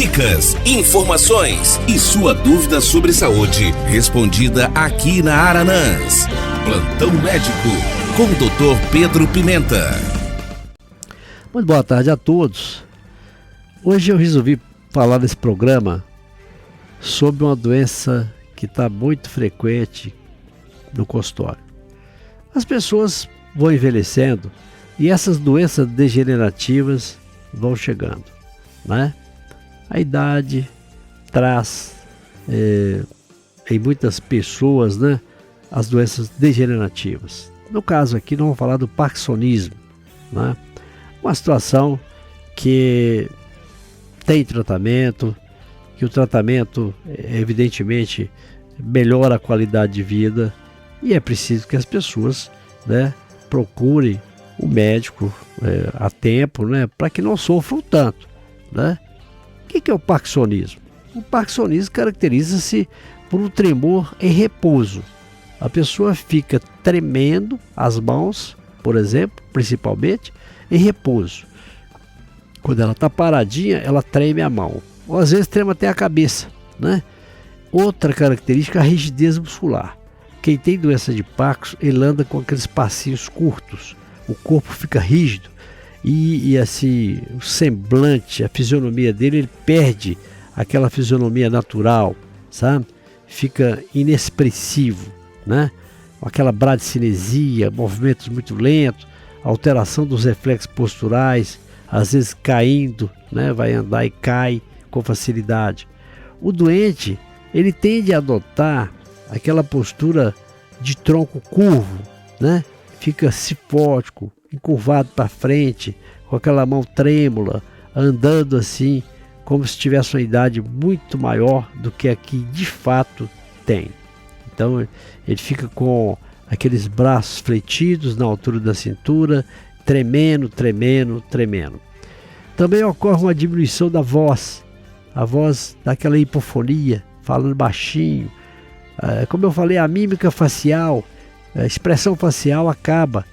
Dicas, informações e sua dúvida sobre saúde respondida aqui na Aranãs. Plantão Médico com o Dr. Pedro Pimenta. Muito boa tarde a todos. Hoje eu resolvi falar nesse programa sobre uma doença que está muito frequente no consultório. As pessoas vão envelhecendo e essas doenças degenerativas vão chegando, né? A idade traz em muitas pessoas, né, as doenças degenerativas. No caso aqui, nós vamos falar do parkinsonismo, né? Uma situação que tem tratamento, que o tratamento evidentemente melhora a qualidade de vida e é preciso que as pessoas, né, procurem o médico a tempo, né, para que não sofram tanto, né? O que é o parkinsonismo? O parkinsonismo caracteriza-se por um tremor em repouso. A pessoa fica tremendo as mãos, por exemplo, principalmente, em repouso. Quando ela está paradinha, ela treme a mão. Ou às vezes treme até a cabeça, né? Outra característica é a rigidez muscular. Quem tem doença de Parkinson, ele anda com aqueles passinhos curtos. O corpo fica rígido. E assim, o semblante, a fisionomia dele, ele perde aquela fisionomia natural, sabe? Fica inexpressivo, né? Aquela bradicinesia, movimentos muito lentos, alteração dos reflexos posturais, às vezes caindo, né? Vai andar e cai com facilidade. O doente, ele tende a adotar aquela postura de tronco curvo, né? Fica cifótico, encurvado para frente, com aquela mão trêmula, andando assim, como se tivesse uma idade muito maior do que a que de fato tem. Então ele fica com aqueles braços fletidos na altura da cintura, tremendo. Também ocorre uma diminuição da voz, a voz daquela hipofonia, falando baixinho. Como eu falei, a mímica facial, a expressão facial acaba,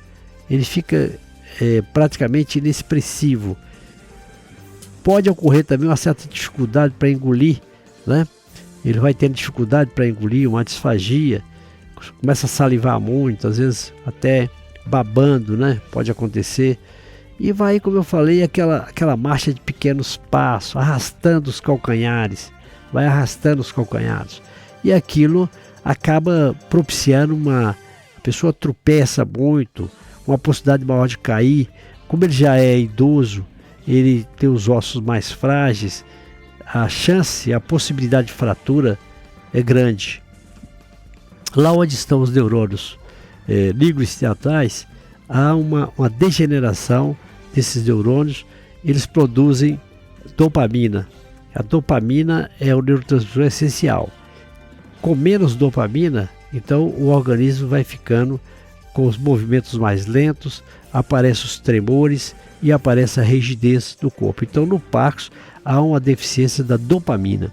ele fica praticamente inexpressivo. Pode ocorrer também uma certa dificuldade para engolir, né? Ele vai tendo dificuldade para engolir, uma disfagia, começa a salivar muito, às vezes até babando, né? Pode acontecer. E vai, como eu falei, aquela marcha de pequenos passos, arrastando os calcanhares, vai arrastando os calcanhares. E aquilo acaba propiciando a pessoa tropeça muito, uma possibilidade maior de cair. Como ele já é idoso, ele tem os ossos mais frágeis, a possibilidade de fratura é grande. Lá onde estão os neurônios nigrostriatais, há uma degeneração desses neurônios, eles produzem dopamina. A dopamina é o neurotransmissor essencial. Com menos dopamina, então o organismo vai ficando com os movimentos mais lentos, aparecem os tremores e aparece a rigidez do corpo. Então no Parkinson há uma deficiência da dopamina.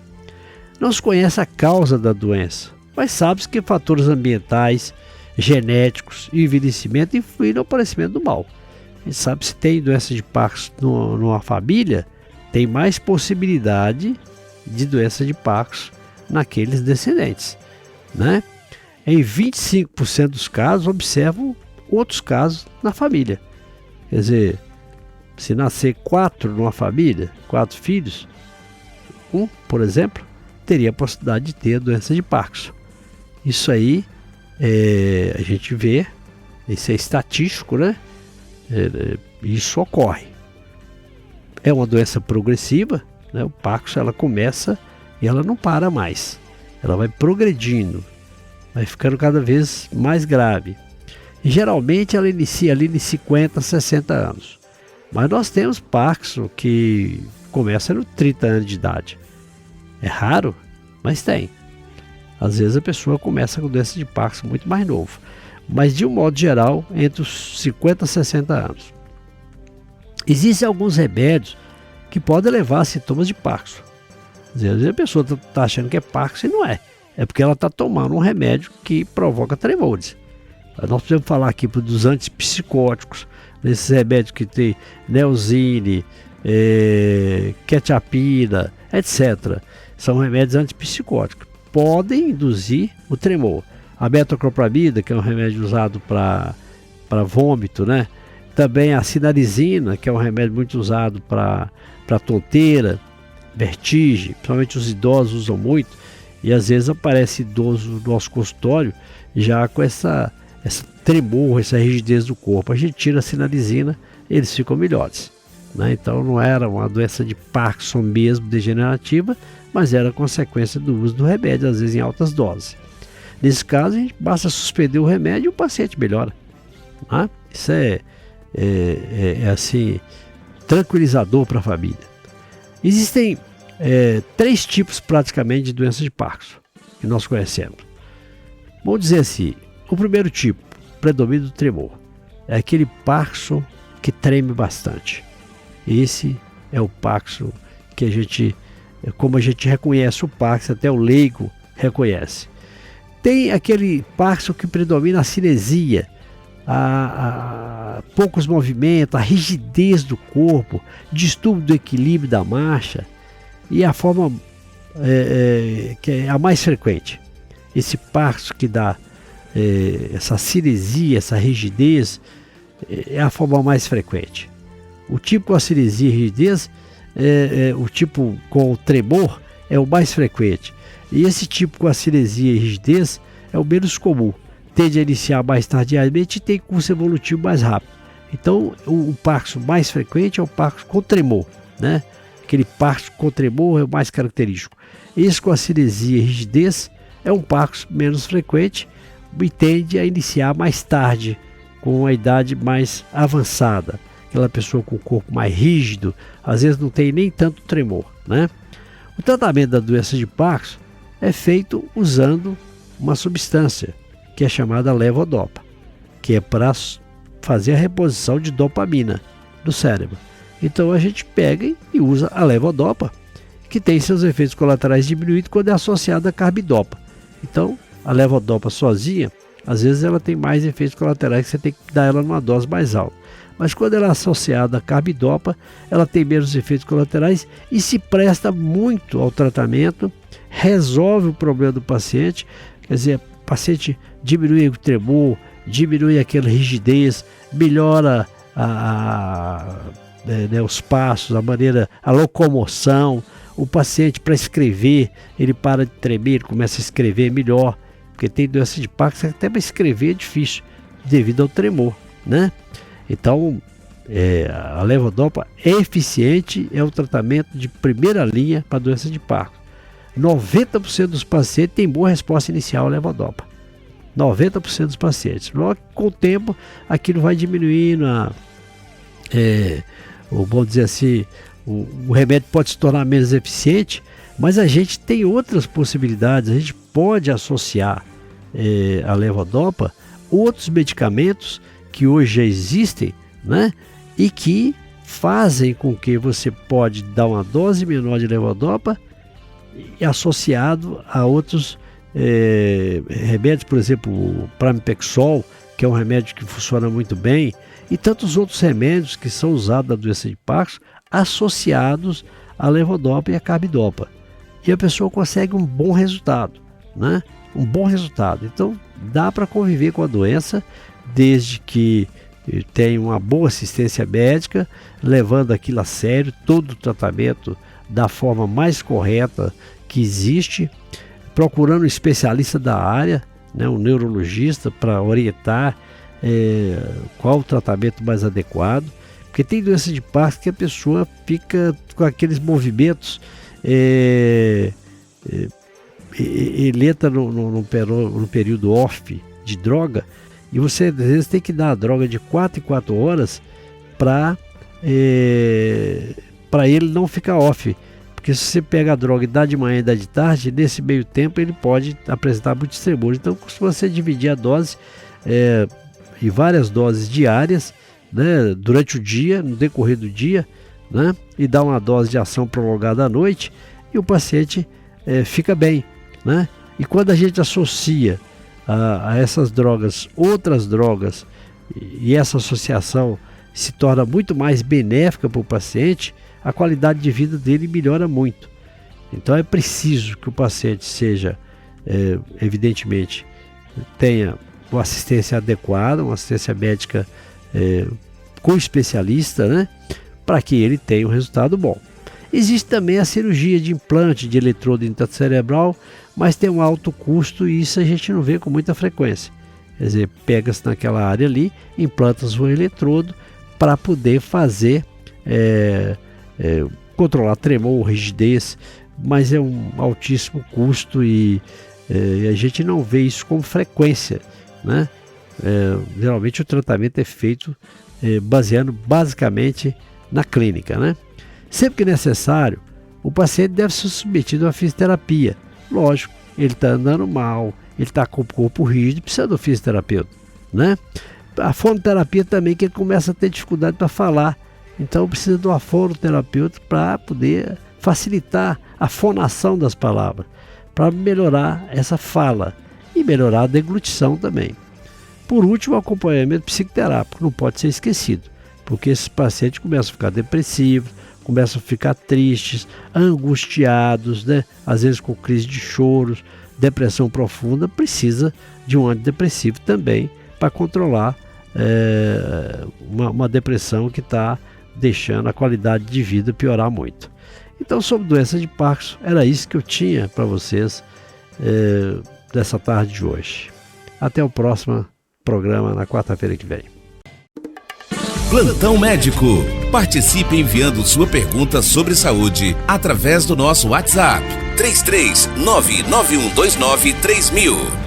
Não se conhece a causa da doença, mas sabe-se que fatores ambientais, genéticos e envelhecimento influem no aparecimento do mal. A gente sabe que se tem doença de Parkinson numa família, tem mais possibilidade de doença de Parkinson naqueles descendentes, né? Em 25% dos casos, observam outros casos na família. Quer dizer, se nascer 4 numa família, 4 filhos, um, por exemplo, teria a possibilidade de ter a doença de Parkinson. Isso aí a gente vê, isso é estatístico, né? Isso ocorre. É uma doença progressiva, né? O Parkinson, ela começa e ela não para mais. Ela vai progredindo, vai ficando cada vez mais grave. E geralmente ela inicia ali em 50, 60 anos. Mas nós temos Parkinson que começa nos 30 anos de idade. É raro, mas tem. Às vezes a pessoa começa com doença de Parkinson muito mais novo. Mas de um modo geral, entre os 50 e 60 anos. Existem alguns remédios que podem levar a sintomas de Parkinson. Às vezes a pessoa está achando que é Parkinson e não é. É porque ela está tomando um remédio que provoca tremores. Nós podemos falar aqui dos antipsicóticos, desses remédios que tem Neosine, quetiapina, etc. São remédios antipsicóticos. Podem induzir o tremor. A metoclopramida, que é um remédio usado para vômito, né? Também a sinalizina, que é um remédio muito usado para tonteira, vertigem, principalmente os idosos usam muito, e às vezes aparece idoso no nosso consultório já com essa tremor, essa rigidez do corpo. A gente tira a sinalizina, eles ficam melhores, né? Então não era uma doença de Parkinson mesmo, degenerativa, mas era consequência do uso do remédio, às vezes em altas doses. Nesse caso, a gente basta suspender o remédio e o paciente melhora, né? Isso é assim, tranquilizador para a família. Existem 3 tipos praticamente de doença de Parkinson que nós conhecemos. Vamos dizer assim, o primeiro tipo, predomínio do tremor, é aquele Parkinson que treme bastante. Esse é o Parkinson que a gente, como a gente reconhece o Parkinson, até o leigo reconhece. Tem aquele Parkinson que predomina a cinesia, a poucos movimentos, a rigidez do corpo, distúrbio do equilíbrio da marcha, e a forma que é a mais frequente. Esse Parkinson que dá essa cinesia, essa rigidez, é a forma mais frequente. O tipo com a cinesia e rigidez, o tipo com o tremor, é o mais frequente. E esse tipo com a cinesia e rigidez é o menos comum. Tende a iniciar mais tardiamente e tem curso evolutivo mais rápido. Então, o Parkinson mais frequente é o Parkinson com tremor, né? Aquele Parkinson com tremor é o mais característico. Esse com a cinesia e rigidez é um Parkinson menos frequente e tende a iniciar mais tarde, com a idade mais avançada. Aquela pessoa com o corpo mais rígido, às vezes não tem nem tanto tremor, né? O tratamento da doença de Parkinson é feito usando uma substância que é chamada levodopa, que é para fazer a reposição de dopamina do cérebro. Então a gente pega e usa a levodopa, que tem seus efeitos colaterais diminuídos quando é associada a carbidopa. Então a levodopa sozinha, às vezes ela tem mais efeitos colaterais, que você tem que dar ela numa dose mais alta. Mas quando ela é associada a carbidopa, ela tem menos efeitos colaterais e se presta muito ao tratamento, resolve o problema do paciente. Quer dizer, o paciente diminui o tremor, diminui aquela rigidez, melhora os passos, a locomoção. O paciente, para escrever, ele para de tremer, ele começa a escrever melhor, porque tem doença de Parkinson, até para escrever é difícil, devido ao tremor, né? Então, a levodopa é eficiente, é o tratamento de primeira linha para a doença de Parkinson. 90% dos pacientes têm boa resposta inicial à levodopa. 90% dos pacientes. Logo, com o tempo, aquilo vai diminuindo, vamos dizer assim, o remédio pode se tornar menos eficiente, mas a gente tem outras possibilidades. A gente pode associar a levodopa outros medicamentos que hoje já existem, né? E que fazem com que você pode dar uma dose menor de levodopa associado a outros remédios, por exemplo, o pramipexol, que é um remédio que funciona muito bem, e tantos outros remédios que são usados na doença de Parkinson, associados à levodopa e à carbidopa. E a pessoa consegue um bom resultado, né? Um bom resultado. Então, dá para conviver com a doença, desde que tenha uma boa assistência médica, levando aquilo a sério, todo o tratamento da forma mais correta que existe, procurando um especialista da área, né, um neurologista, para orientar qual o tratamento mais adequado, porque tem doença de Parkinson que a pessoa fica com aqueles movimentos, ele entra no período off de droga, e você às vezes tem que dar a droga de 4 em 4 horas para ele não ficar off. Porque se você pega a droga e dá de manhã e dá de tarde, nesse meio tempo ele pode apresentar muitos tremores. Então, se você dividir a dose em várias doses diárias, né, durante o dia, no decorrer do dia, né, e dar uma dose de ação prolongada à noite, e o paciente fica bem, né? E quando a gente associa a essas drogas outras drogas, e essa associação se torna muito mais benéfica para o paciente, a qualidade de vida dele melhora muito. Então é preciso que o paciente seja, evidentemente, tenha uma assistência adequada, uma assistência médica com especialista, né? Para que ele tenha um resultado bom. Existe também a cirurgia de implante de eletrodo intracerebral, mas tem um alto custo e isso a gente não vê com muita frequência. Quer dizer, pega-se naquela área ali, implanta-se um eletrodo para poder fazer, controlar tremor, rigidez, mas é um altíssimo custo e a gente não vê isso com frequência, né? Geralmente o tratamento é feito baseando basicamente na clínica, né? Sempre que necessário, o paciente deve ser submetido a fisioterapia. Lógico, ele está andando mal, ele está com o corpo rígido, precisa do fisioterapeuta, né? A fonoterapia também, que ele começa a ter dificuldade para falar, então precisa do fonoterapeuta para poder facilitar a fonação das palavras, para melhorar essa fala e melhorar a deglutição também. Por último, o acompanhamento psicoterápico não pode ser esquecido, porque esses pacientes começam a ficar depressivos, começam a ficar tristes, angustiados, né? Às vezes com crise de choros, depressão profunda, precisa de um antidepressivo também para controlar uma depressão que está deixando a qualidade de vida piorar muito. Então, sobre doença de Parkinson, era isso que eu tinha para vocês dessa tarde de hoje. Até o próximo programa na quarta-feira que vem. Plantão Médico. Participe enviando sua pergunta sobre saúde através do nosso WhatsApp 33991293000.